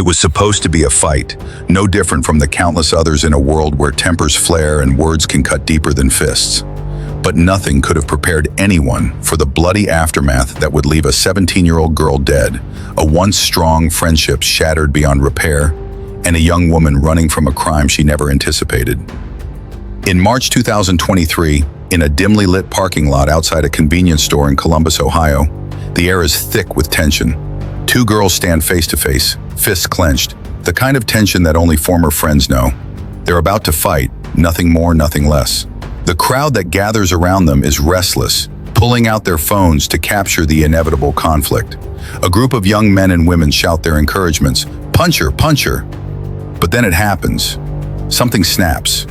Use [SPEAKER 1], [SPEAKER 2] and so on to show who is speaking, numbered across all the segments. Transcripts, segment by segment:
[SPEAKER 1] It was supposed to be a fight, no different from the countless others in a world where tempers flare and words can cut deeper than fists. But nothing could have prepared anyone for the bloody aftermath that would leave a 17-year-old girl dead, a once strong friendship shattered beyond repair, and a young woman running from a crime she never anticipated. In March 2023, in a dimly lit parking lot outside a convenience store in Columbus, Ohio, the air is thick with tension. Two girls stand face to face, fists clenched, the kind of tension that only former friends know. They're about to fight, nothing more, nothing less. The crowd that gathers around them is restless, pulling out their phones to capture the inevitable conflict. A group of young men and women shout their encouragements, "Punch her, punch her." But then it happens. Something snaps.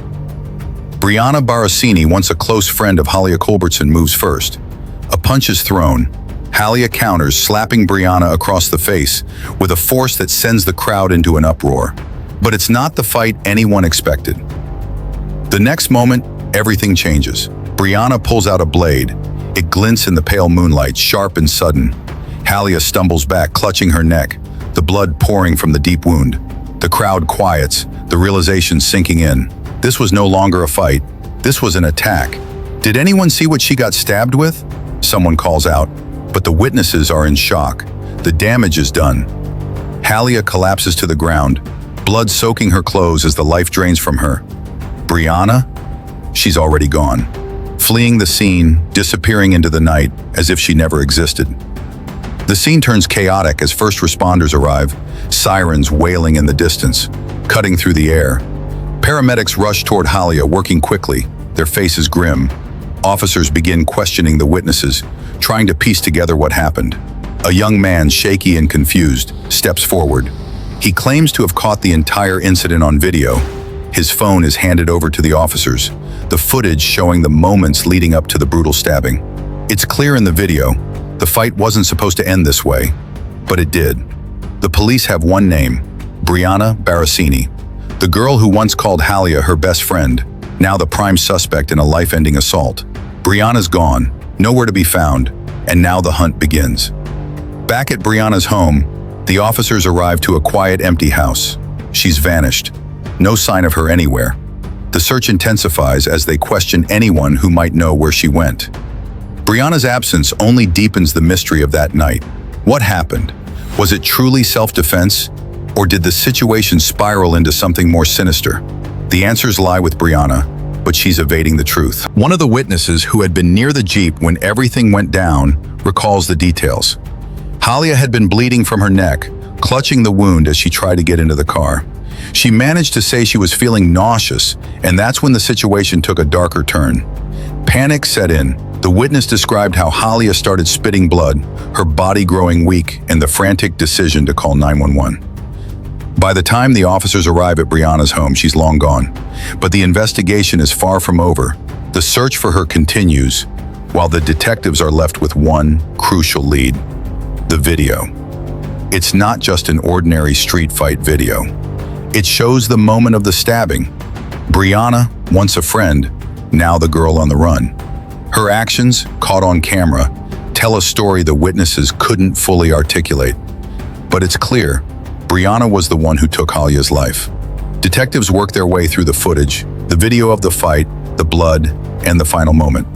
[SPEAKER 1] Briana Barrosini, once a close friend of Halia Colulbertson, moves first. A punch is thrown. Halia counters, slapping Briana across the face with a force that sends the crowd into an uproar. But it's not the fight anyone expected. The next moment, everything changes. Briana pulls out a blade. It glints in the pale moonlight, sharp and sudden. Halia stumbles back, clutching her neck, the blood pouring from the deep wound. The crowd quiets, the realization sinking in. This was no longer a fight. This was an attack. Did anyone see what she got stabbed with? Someone calls out, but the witnesses are in shock. The damage is done. Halia collapses to the ground, blood soaking her clothes as the life drains from her. Briana? She's already gone, fleeing the scene, disappearing into the night as if she never existed. The scene turns chaotic as first responders arrive, sirens wailing in the distance, cutting through the air. Paramedics rush toward Halia, working quickly, their faces grim. Officers begin questioning the witnesses, trying to piece together what happened. A young man, shaky and confused, steps forward. He claims to have caught the entire incident on video. His phone is handed over to the officers, the footage showing the moments leading up to the brutal stabbing. It's clear in the video, the fight wasn't supposed to end this way, but it did. The police have one name, Briana Barrosini, the girl who once called Halia her best friend, now the prime suspect in a life-ending assault. Briana's gone, nowhere to be found, and now the hunt begins. Back at Briana's home, the officers arrive to a quiet, empty house. She's vanished. No sign of her anywhere. The search intensifies as they question anyone who might know where she went. Briana's absence only deepens the mystery of that night. What happened? Was it truly self-defense? Or did the situation spiral into something more sinister? The answers lie with Briana, but she's evading the truth. One of the witnesses who had been near the Jeep when everything went down recalls the details. Halia had been bleeding from her neck, clutching the wound as she tried to get into the car. She managed to say she was feeling nauseous, and that's when the situation took a darker turn. Panic set in. The witness described how Halia started spitting blood, her body growing weak, and the frantic decision to call 911. By the time the officers arrive at Briana's home, she's long gone. But the investigation is far from over. The search for her continues, while the detectives are left with one crucial lead: the video. It's not just an ordinary street fight video. It shows the moment of the stabbing. Briana, once a friend, now the girl on the run. Her actions, caught on camera, tell a story the witnesses couldn't fully articulate. But it's clear, Briana was the one who took Halia's life. Detectives work their way through the footage, the video of the fight, the blood, and the final moment.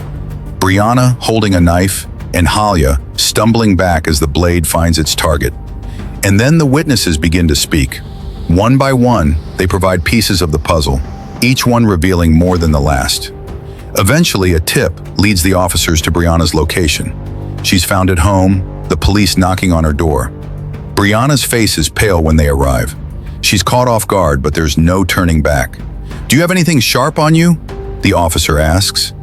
[SPEAKER 1] Briana holding a knife, and Halia stumbling back as the blade finds its target. And then the witnesses begin to speak. One by one, they provide pieces of the puzzle, each one revealing more than the last. Eventually, a tip leads the officers to Briana's location. She's found at home, the police knocking on her door. Briana's face is pale when they arrive. She's caught off guard, but there's no turning back. "Do you have anything sharp on you?" the officer asks.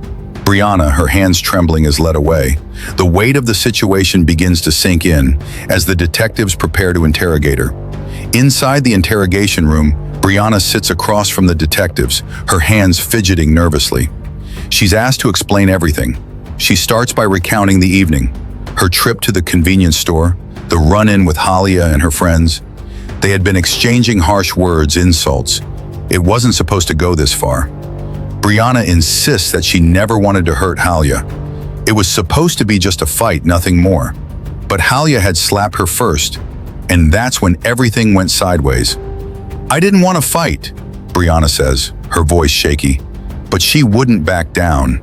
[SPEAKER 1] Briana, her hands trembling, is led away. The weight of the situation begins to sink in as the detectives prepare to interrogate her. Inside the interrogation room, Briana sits across from the detectives, her hands fidgeting nervously. She's asked to explain everything. She starts by recounting the evening, her trip to the convenience store, the run-in with Halia and her friends. They had been exchanging harsh words, insults. It wasn't supposed to go this far. Briana insists that she never wanted to hurt Halia. It was supposed to be just a fight, nothing more. But Halia had slapped her first, And that's when everything went sideways. "I didn't want to fight," Briana says, her voice shaky. But she wouldn't back down.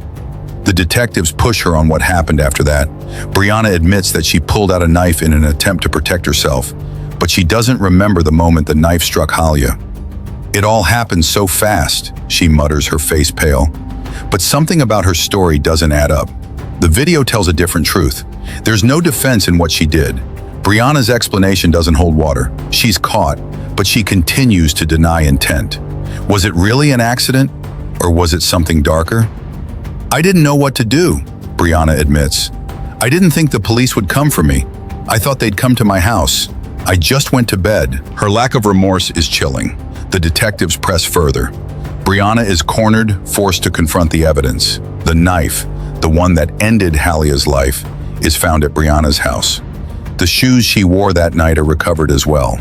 [SPEAKER 1] The detectives push her on what happened after that. Briana admits that she pulled out a knife in an attempt to protect herself, but she doesn't remember the moment the knife struck Halia. "It all happened so fast," she mutters, her face pale. But something about her story doesn't add up. The video tells a different truth. There's no defense in what she did. Briana's explanation doesn't hold water. She's caught, but she continues to deny intent. Was it really an accident, or was it something darker? "I didn't know what to do," Briana admits. "I didn't think the police would come for me. I thought they'd come to my house. I just went to bed." Her lack of remorse is chilling. The detectives press further. Briana is cornered, forced to confront the evidence. The knife, the one that ended Halia's life, is found at Briana's house. The shoes she wore that night are recovered as well.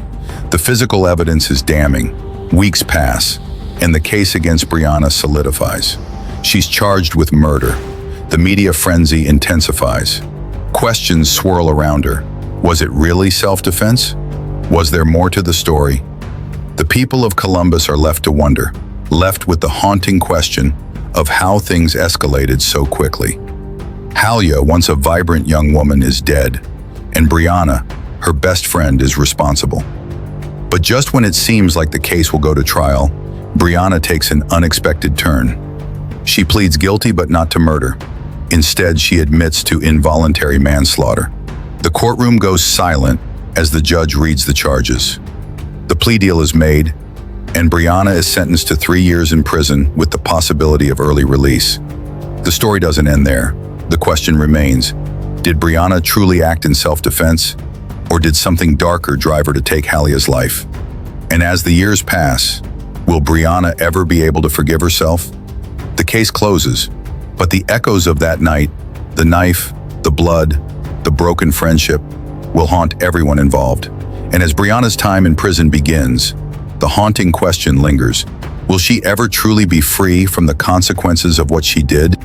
[SPEAKER 1] The physical evidence is damning. Weeks pass, and the case against Briana solidifies. She's charged with murder. The media frenzy intensifies. Questions swirl around her. Was it really self-defense? Was there more to the story? The people of Columbus are left to wonder, left with the haunting question of how things escalated so quickly. Halia, once a vibrant young woman, is dead, and Briana, her best friend, is responsible. But just when it seems like the case will go to trial, Briana takes an unexpected turn. She pleads guilty but not to murder. Instead, she admits to involuntary manslaughter. The courtroom goes silent as the judge reads the charges. The plea deal is made, and Briana is sentenced to 3 years in prison with the possibility of early release. The story doesn't end there. The question remains, did Briana truly act in self-defense, or did something darker drive her to take Halia's life? And as the years pass, will Briana ever be able to forgive herself? The case closes, but the echoes of that night, the knife, the blood, the broken friendship, will haunt everyone involved. And as Briana's time in prison begins, the haunting question lingers. Will she ever truly be free from the consequences of what she did?